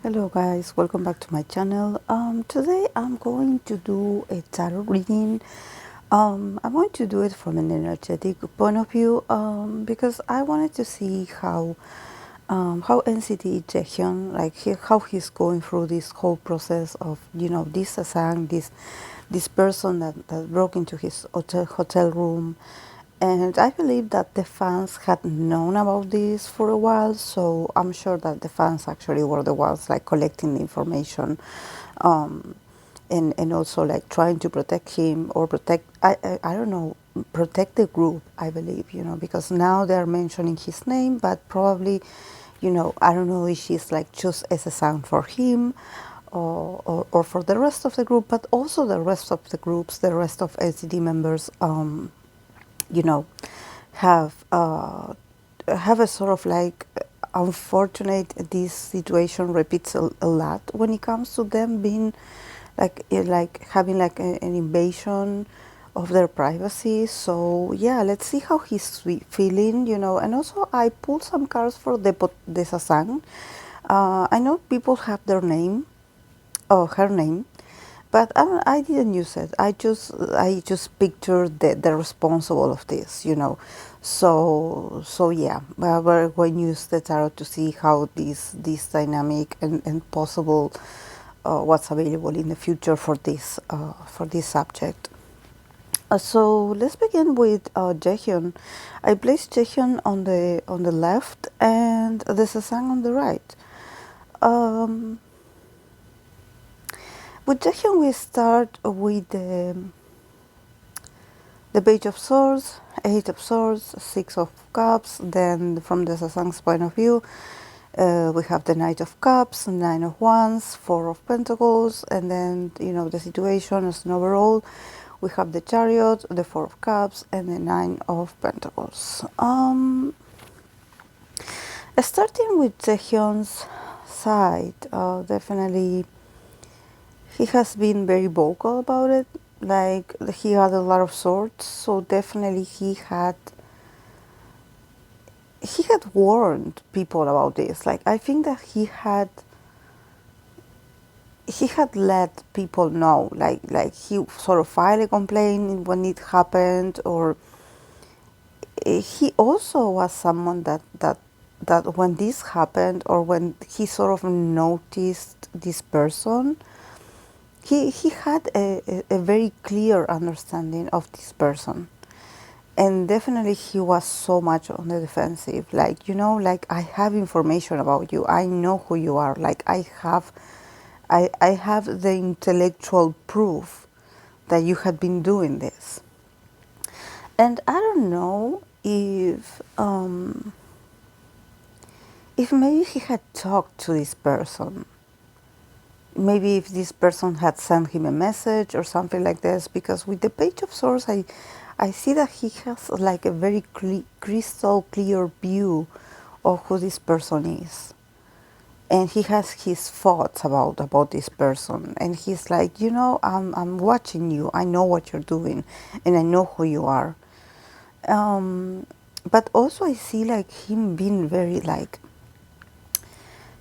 Hello guys, welcome back to my channel. Today I'm going to do a tarot reading. I'm going to do it from an energetic point of view because I wanted to see how NCT Jaehyun, how he's going through this whole process of this Sasaeng, this person that broke into his hotel room. And I believe that the fans had known about this for a while, so I'm sure that the fans actually were the ones like collecting the information, um, and also like trying to protect him or protect I don't know, protect the group. I believe, because now they're mentioning his name, but probably, I don't know if she's like just as a sound for him. Or for the rest of the group, but also the rest of the groups, the rest of LCD members, you know, have have a sort of like unfortunate. This situation repeats a lot when it comes to them being like having like an invasion of their privacy. So yeah, let's see how he's feeling, and also I pulled some cards for the Sasaeng. I know people have their name or her name, but I didn't use it. I just pictured the responsible of this, So yeah, we're going to use the tarot to see how this dynamic and possible what's available in the future for this subject. So let's begin with Jaehyun. I placed Jaehyun on the left and the Sasaeng on the right. Um, with Jaehyun, we start with the Page of Swords, Eight of Swords, Six of Cups. Then, from the Sasaeng's point of view, we have the Knight of Cups, Nine of Wands, Four of Pentacles, and then the situation as an overall. We have the Chariot, the Four of Cups, and the Nine of Pentacles. Starting with Jaehyun's side, definitely he has been very vocal about it. Like, he had a lot of swords, so definitely he had warned people about this. Like, I think that he had let people know. Like he sort of filed a complaint when it happened, or he also was someone that when this happened, or when he sort of noticed this person, he had a very clear understanding of this person. And definitely he was so much on the defensive. Like, like, I have information about you. I know who you are. Like, I have the intellectual proof that you had been doing this. And I don't know if maybe he had talked to this person. Maybe if this person had sent him a message or something like this, because with the Page of Swords, I see that he has like a very crystal clear view of who this person is. And he has his thoughts about this person. And he's like, I'm watching you. I know what you're doing. And I know who you are. But also I see like him being very like,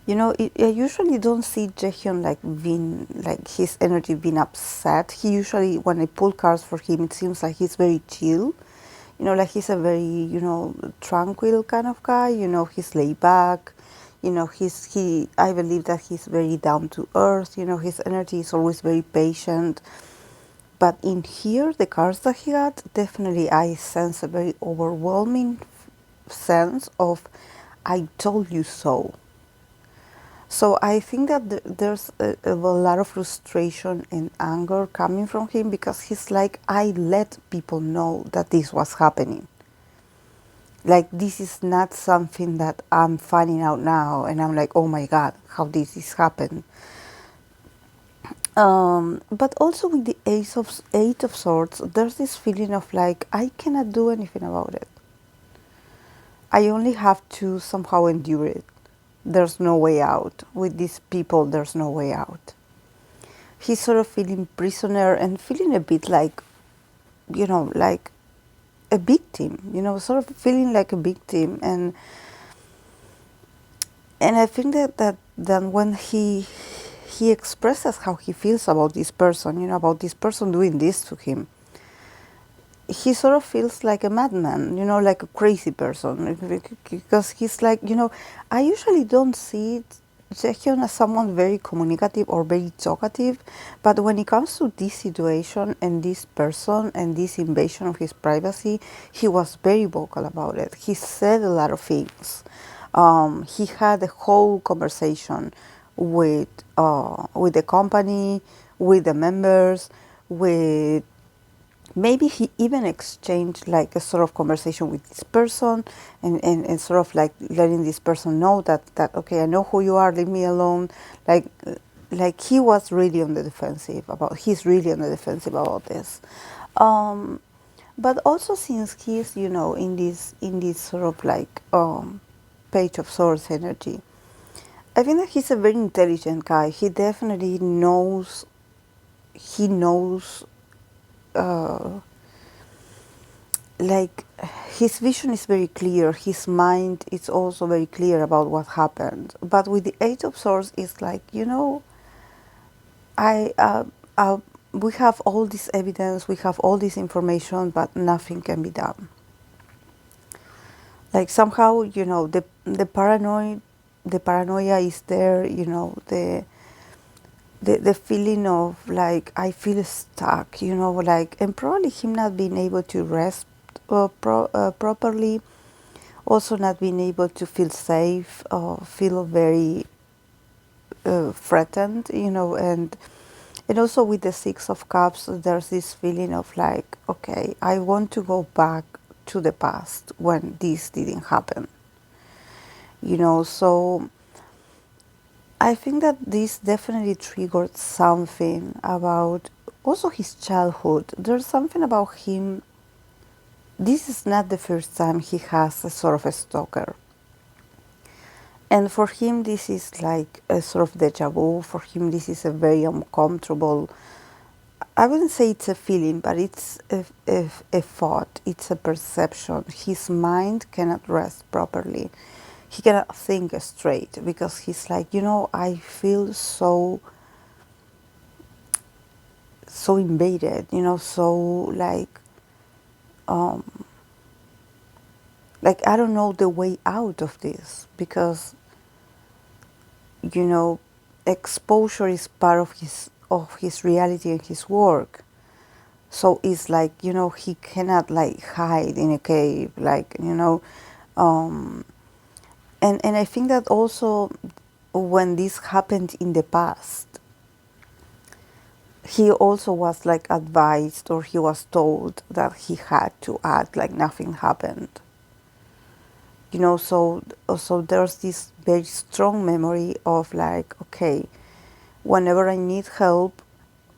I usually don't see Jaehyun like being, like, his energy being upset. He usually, when I pull cards for him, it seems like he's very chill. Like, he's a very, tranquil kind of guy. He's laid back. I believe that he's very down to earth. His energy is always very patient. But in here, the cards that he got, definitely I sense a very overwhelming sense of, I told you so. So I think that there's a lot of frustration and anger coming from him, because he's like, I let people know that this was happening. Like, this is not something that I'm finding out now and I'm like, oh my God, how did this happen? But also with the Eight of Swords, there's this feeling of like, I cannot do anything about it. I only have to somehow endure it. There's no way out. With these people, there's no way out. He's sort of feeling prisoner and feeling a bit like, like a victim, sort of feeling like a victim. And I think that then when he expresses how he feels about this person, about this person doing this to him, he sort of feels like a madman, like a crazy person, because he's like, I usually don't see Jaehyun as someone very communicative or very talkative, but when it comes to this situation and this person and this invasion of his privacy, he was very vocal about it. He said a lot of things. He had a whole conversation with the company, with the members, with maybe he even exchanged like a sort of conversation with this person, and sort of like letting this person know that okay, I know who you are, leave me alone. Like he was really on the defensive about this. um, but also since he's in this sort of like page of swords energy, I think that he's a very intelligent guy. He definitely knows. He knows. Uh, like his vision is very clear, his mind is also very clear about what happened. But with the Eight of Swords, it's like, I we have all this evidence, we have all this information, but nothing can be done. Like somehow, the paranoia is there. The feeling of like I feel stuck, like, and probably him not being able to rest properly, also not being able to feel safe, feel very threatened, and also with the Six of Cups, there's this feeling of like, okay, I want to go back to the past when this didn't happen, so I think that this definitely triggered something about also his childhood. There's something about him. This is not the first time he has a sort of a stalker. And for him, this is like a sort of deja vu. For him, this is a very uncomfortable, I wouldn't say it's a feeling, but it's a thought, it's a perception. His mind cannot rest properly. He cannot think straight because he's like, I feel so invaded, so um, like I don't know the way out of this because, exposure is part of his reality and his work. So it's like, he cannot like hide in a cave, like, um, and I think that also when this happened in the past, he also was like advised or he was told that he had to act like nothing happened. So there's this very strong memory of like, okay, whenever I need help,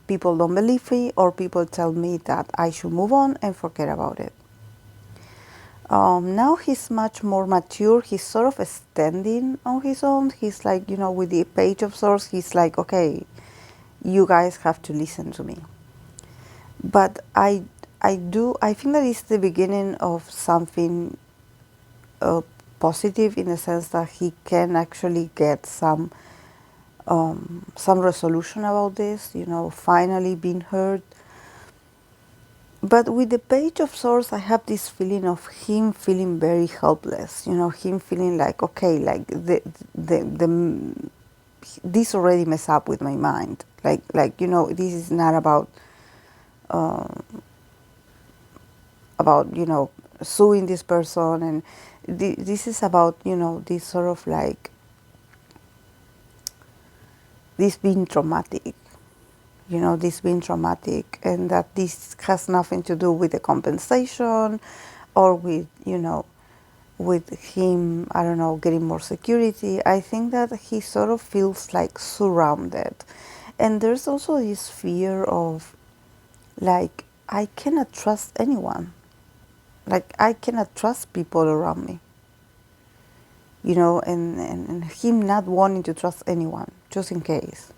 people don't believe me or people tell me that I should move on and forget about it. Now he's much more mature. He's sort of standing on his own. He's like, with the Page of Swords, he's like, okay, you guys have to listen to me. But I think that it's the beginning of something positive in the sense that he can actually get some resolution about this, finally being heard. But with the Page of Swords, I have this feeling of him feeling very helpless, him feeling like, okay, like this already messed up with my mind. Like this is not about suing this person, and this is about, this sort of like this being traumatic, this being traumatic, and that this has nothing to do with the compensation or with, with him, I don't know, getting more security. I think that he sort of feels like surrounded. And there's also this fear of like, I cannot trust anyone. Like, I cannot trust people around me. And him not wanting to trust anyone, just in case.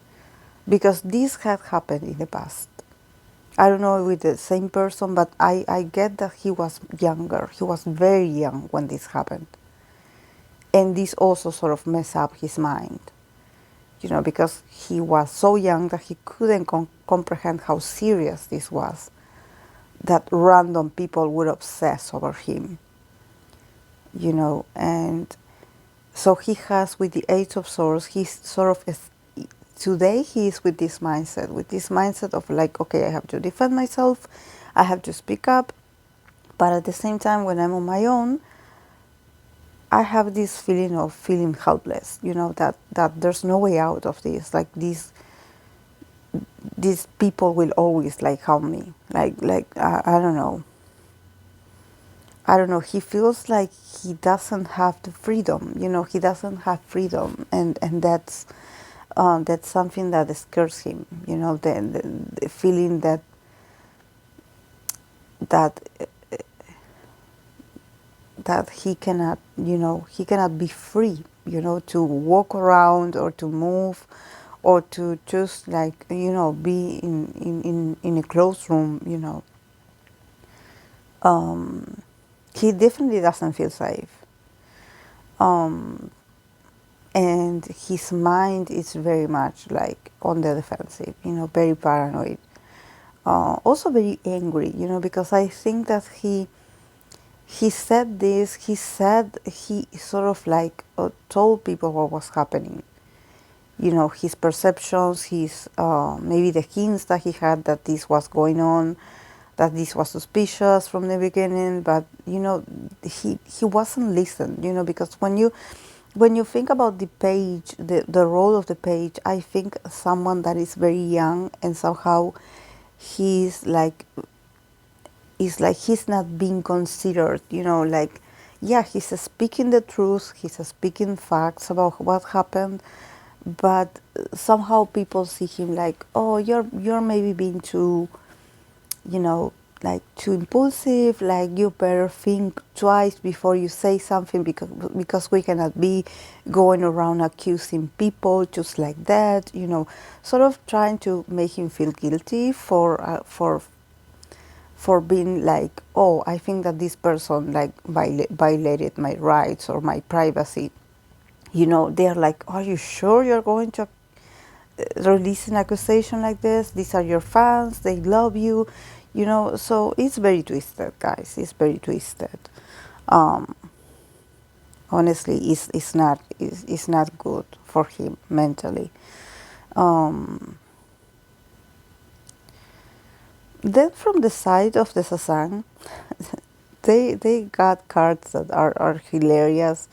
Because this had happened in the past. I don't know with the same person, but I get that he was younger. He was very young when this happened. And this also sort of messed up his mind, because he was so young that he couldn't comprehend how serious this was, that random people would obsess over him, and so he has, with the Eight of Swords, he's sort of, today he is with this mindset of like, okay, I have to defend myself, I have to speak up, but at the same time, when I'm on my own, I have this feeling of feeling helpless, that there's no way out of this. Like these people will always like harm me. I don't know. I don't know. He feels like he doesn't have the freedom. He doesn't have freedom, and that's something that scares him. The feeling that that he cannot be free, to walk around or to move or to just like, be in a closed room, he definitely doesn't feel safe. And his mind is very much like on the defensive, very paranoid. Also very angry, because I think that he said this, he sort of like told people what was happening. His perceptions, his maybe the hints that he had that this was going on, that this was suspicious from the beginning, but he wasn't listened, because when you think about the page, the role of the page, I think someone that is very young and somehow he's like, it's like he's not being considered, like, yeah, he's speaking the truth, he's speaking facts about what happened, but somehow people see him like, oh, you're maybe being too, like too impulsive, like you better think twice before you say something, because we cannot be going around accusing people just like that, sort of trying to make him feel guilty for being like, oh, I think that this person like violated my rights or my privacy. They're like, are you sure you're going to release an accusation like this? These are your fans, they love you, so it's very twisted, guys. It's very twisted. Honestly, it's not good for him mentally. Then from the side of the Sasaeng, they got cards that are hilarious,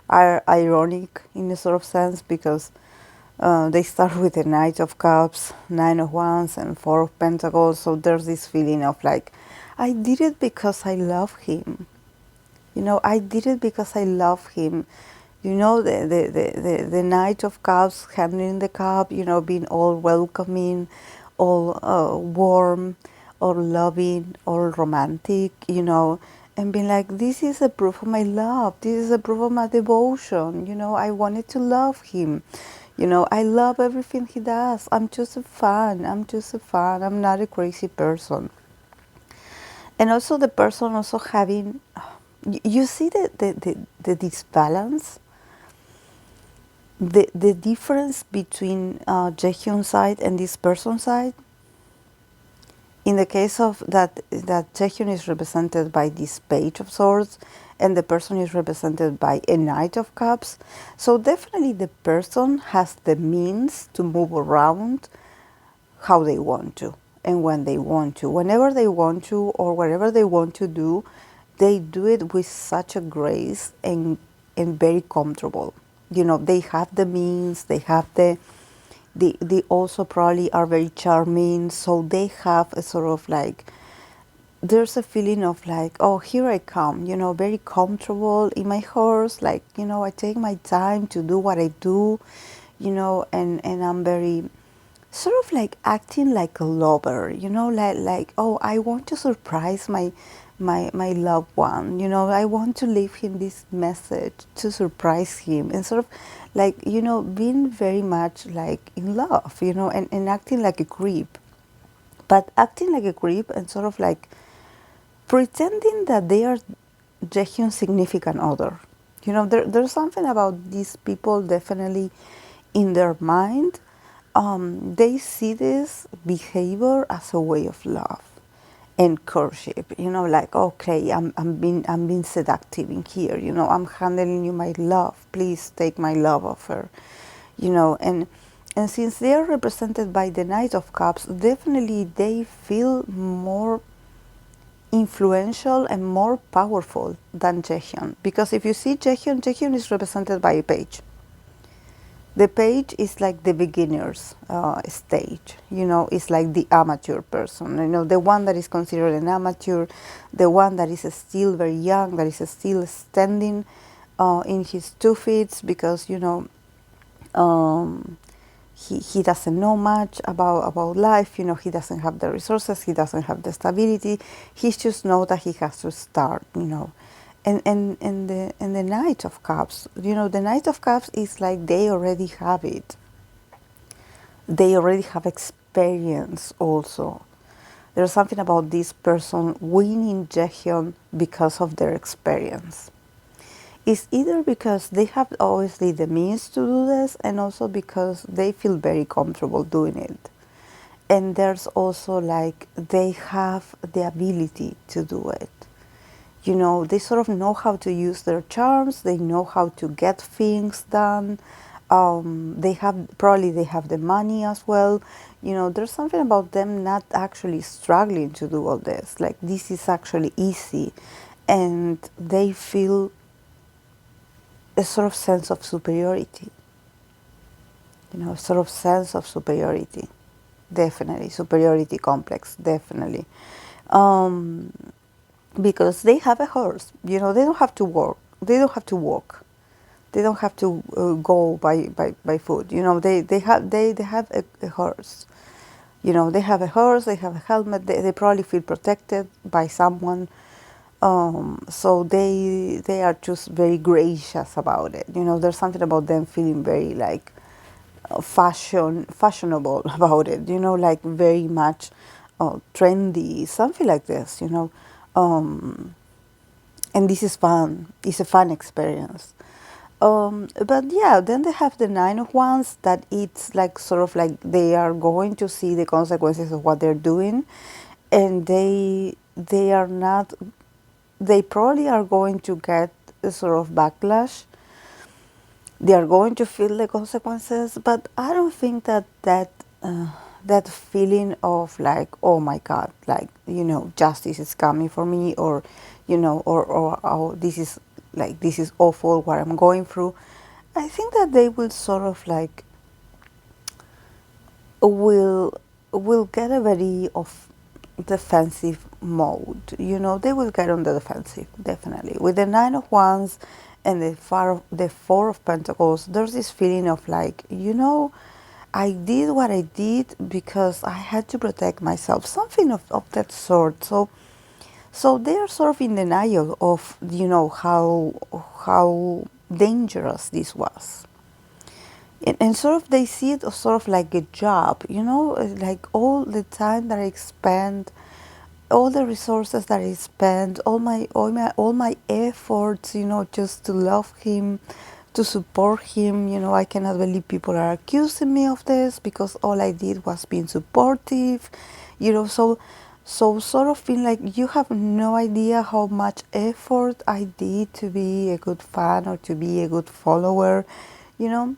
are ironic in a sort of sense, because they start with the Knight of Cups, Nine of Wands, and Four of Pentacles. So there's this feeling of like, I did it because I love him. I did it because I love him. The Knight of Cups, handling the cup, being all welcoming, all warm, all loving, all romantic, and being like, this is a proof of my love. This is a proof of my devotion. I wanted to love him. I love everything he does. I'm just a fan. I'm not a crazy person. And also the person also having, you see the disbalance, the difference between Jaehyun side and this person side. In the case of that Jaehyun is represented by this Page of Swords, and the person is represented by a Knight of Cups. So definitely the person has the means to move around how they want to and when they want to. Whenever they want to or whatever they want to do, they do it with such a grace and very comfortable. They have the means, they have they also probably are very charming, so they have a sort of like, there's a feeling of like, oh, here I come, very comfortable in my horse, like, I take my time to do what I do, and I'm very sort of like acting like a lover, like, oh, I want to surprise my loved one, I want to leave him this message to surprise him, and sort of like, being very much like in love, and acting like a creep, but acting like a creep and sort of like pretending that they are Jaehyun's significant other, There's something about these people definitely in their mind. They see this behavior as a way of love and courtship. Like, okay, I'm being seductive in here. I'm handling you my love. Please take my love offer. And since they are represented by the Knight of Cups, definitely they feel more influential and more powerful than Jaehyun. Because if you see Jaehyun is represented by a page. The page is like the beginner's stage, it's like the amateur person, the one that is considered an amateur, the one that is still very young, that is still standing in his 2 feet because, um, he doesn't know much about life, he doesn't have the resources, he doesn't have the stability, he just knows that he has to start, And the Knight of Cups, the Knight of Cups is like they already have it. They already have experience also. There's something about this person winning Jaehyun because of their experience. It's either because they have obviously the means to do this and also because they feel very comfortable doing it. And there's also like they have the ability to do it. They sort of know how to use their charms. They know how to get things done. They have the money as well. There's something about them not actually struggling to do all this. Like this is actually easy, and they feel a sort of sense of superiority. A sort of sense of superiority, definitely superiority complex, definitely. Um, because they have a horse. They don't have to work. They don't have to walk. They don't have to go by foot. They have a horse. They have a horse. They have a helmet. They probably feel protected by someone. So they are just very gracious about it. There's something about them feeling very like fashionable about it. Like very much trendy, something like this. And this is fun. It's a fun experience. But yeah, then they have the Nine of Wands that it's like sort of like they are going to see the consequences of what they're doing, and they are not. They probably are going to get a sort of backlash. They are going to feel the consequences, but I don't think that feeling of like, oh my God, like justice is coming for me, or or oh, this is awful what I'm going through. I think that they will sort of like will will get a very of defensive mode. They will get on the defensive definitely with the Nine of Wands and the Four of Pentacles. There's this feeling of like, I did what I did because I had to protect myself, something of that sort. So they are sort of in denial of how dangerous this was. And sort of they see it as sort of like a job, like all the time that I spend, all the resources that I spend, all my efforts, just to love him, to support him. I cannot believe people are accusing me of this because all I did was being supportive, so sort of feel like you have no idea how much effort I did to be a good fan or to be a good follower, you know.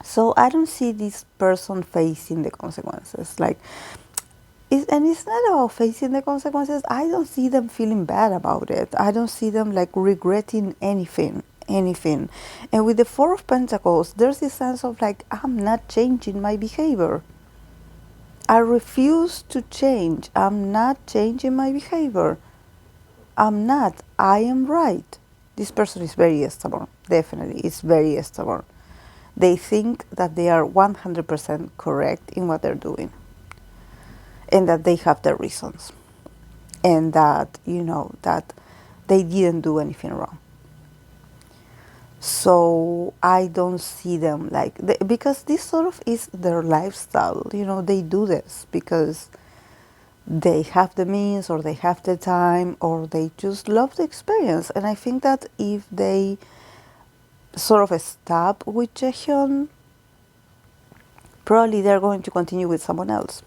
So I don't see this person facing the consequences. And it's not about facing the consequences. I don't see them feeling bad about it. I don't see them like regretting anything. And with the Four of Pentacles, there's this sense of like, I'm not changing my behavior. I refuse to change. I'm not changing my behavior. I'm not. I am right. This person is very stubborn. Definitely, it's very stubborn. They think that they are 100% correct in what they're doing, and that they have their reasons, and that that they didn't do anything wrong. So I don't see them like because this sort of is their lifestyle. They do this because they have the means, or they have the time, or they just love the experience. And I think that if they sort of stop with Jaehyun, probably they're going to continue with someone else,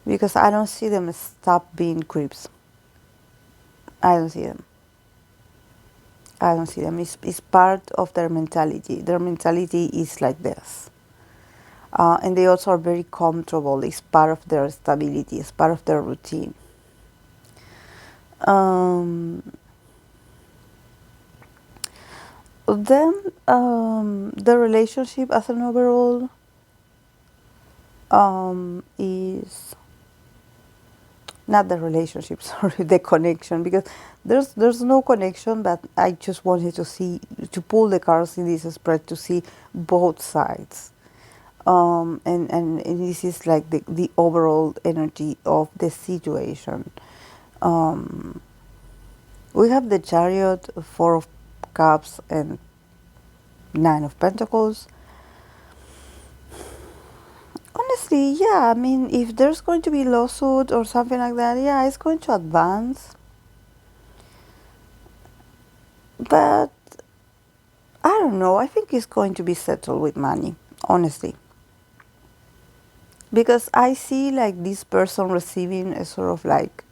because I don't see them stop being creeps. I don't see them. I don't see them. It's part of their mentality. Their mentality is like this. And they also are very comfortable. It's part of their stability. It's part of their routine. Um, then the relationship as an overall is not the relationship, sorry, the connection, because there's no connection, but I just wanted to pull the cards in this spread to see both sides. And this is like the overall energy of the situation. Um, we have the Chariot, Four of Cups, and Nine of Pentacles. Honestly, yeah, I mean, if there's going to be lawsuit or something like that, yeah, it's going to advance. But I don't know, I think it's going to be settled with money, honestly. Because I see like this person receiving a sort of like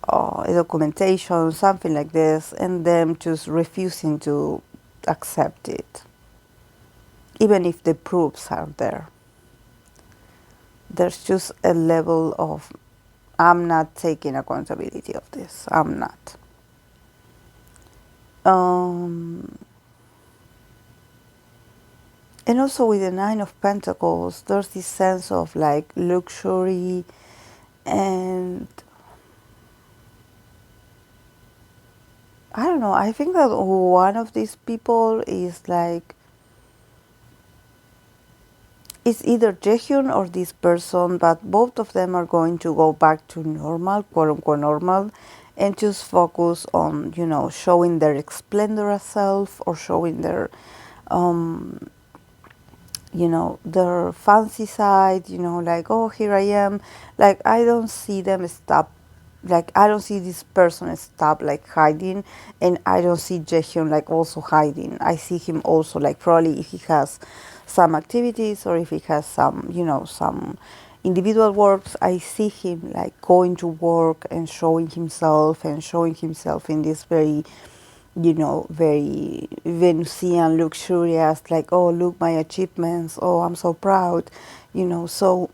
a documentation, something like this, and them just refusing to accept it, even if the proofs are there. There's just a level of, I'm not taking accountability of this. I'm not. And also with the Nine of Pentacles, there's this sense of like luxury, and I don't know, I think that one of these people is like, it's either Jaehyun or this person, but both of them are going to go back to normal, quote unquote normal, and just focus on, showing their splendorous self, or showing their, their fancy side, like, oh, here I am. Like, I don't see them stop, like, I don't see this person stop, like, hiding, and I don't see Jaehyun, like, also hiding. I see him also, like, probably if he has some activities, or if he has some, some individual works, I see him, like, going to work and showing himself in this very, very Venusian, luxurious, like, oh, look, my achievements, oh, I'm so proud, so.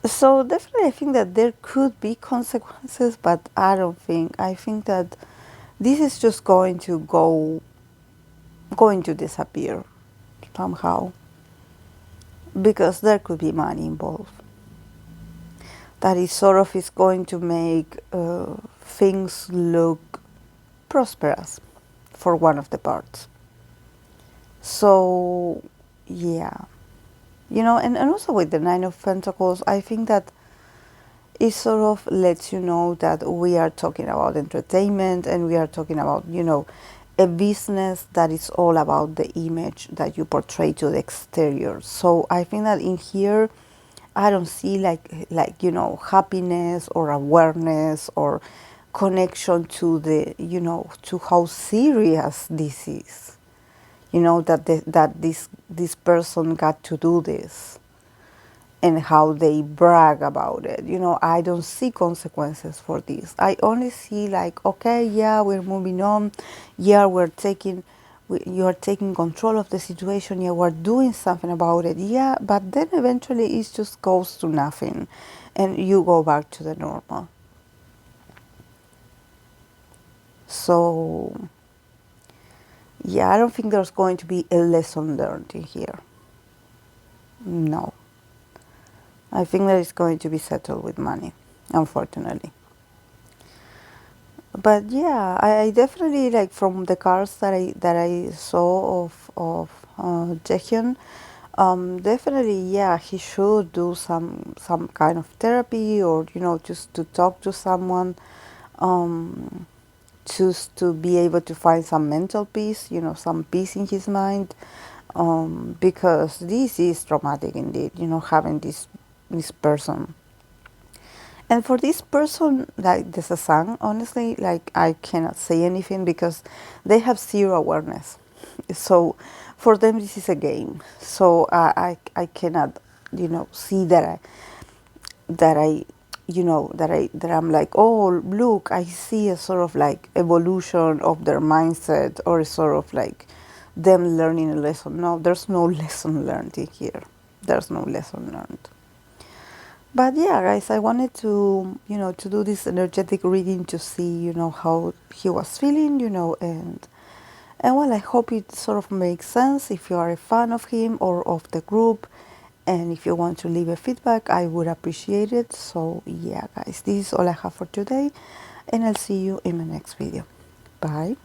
So definitely I think that there could be consequences, but I think that this is just going to disappear somehow, because there could be money involved. That is sort of is going to make things look prosperous for one of the parts. So, yeah. And also with the Nine of Pentacles, I think that it sort of lets you know that we are talking about entertainment, and we are talking about, a business that is all about the image that you portray to the exterior. So I think that in here, I don't see like happiness or awareness or connection to the, to how serious this is. That this person got to do this, and how they brag about it. I don't see consequences for this. I only see like, okay, yeah, we're moving on. Yeah, you are taking control of the situation. Yeah, we're doing something about it. Yeah, but then eventually it just goes to nothing, and you go back to the normal. So, yeah, I don't think there's going to be a lesson learned in here. No. I think that it's going to be settled with money, unfortunately. But yeah, I definitely, like, from the cards that I saw of Jaehyun, definitely, yeah, he should do some kind of therapy, or just to talk to someone, um, just to be able to find some mental peace, some peace in his mind, because this is traumatic indeed, having this person. And for this person, like the Sasaeng, honestly, like I cannot say anything because they have zero awareness. So for them, this is a game. So I cannot, see that I, that I'm like, oh, look, I see a sort of like evolution of their mindset or a sort of like them learning a lesson. No, there's no lesson learned in here. There's no lesson learned. But yeah, guys, I wanted to, to do this energetic reading to see, how he was feeling, and well, I hope it sort of makes sense if you are a fan of him or of the group. And if you want to leave a feedback, I would appreciate it. So yeah, guys, this is all I have for today. And I'll see you in my next video. Bye.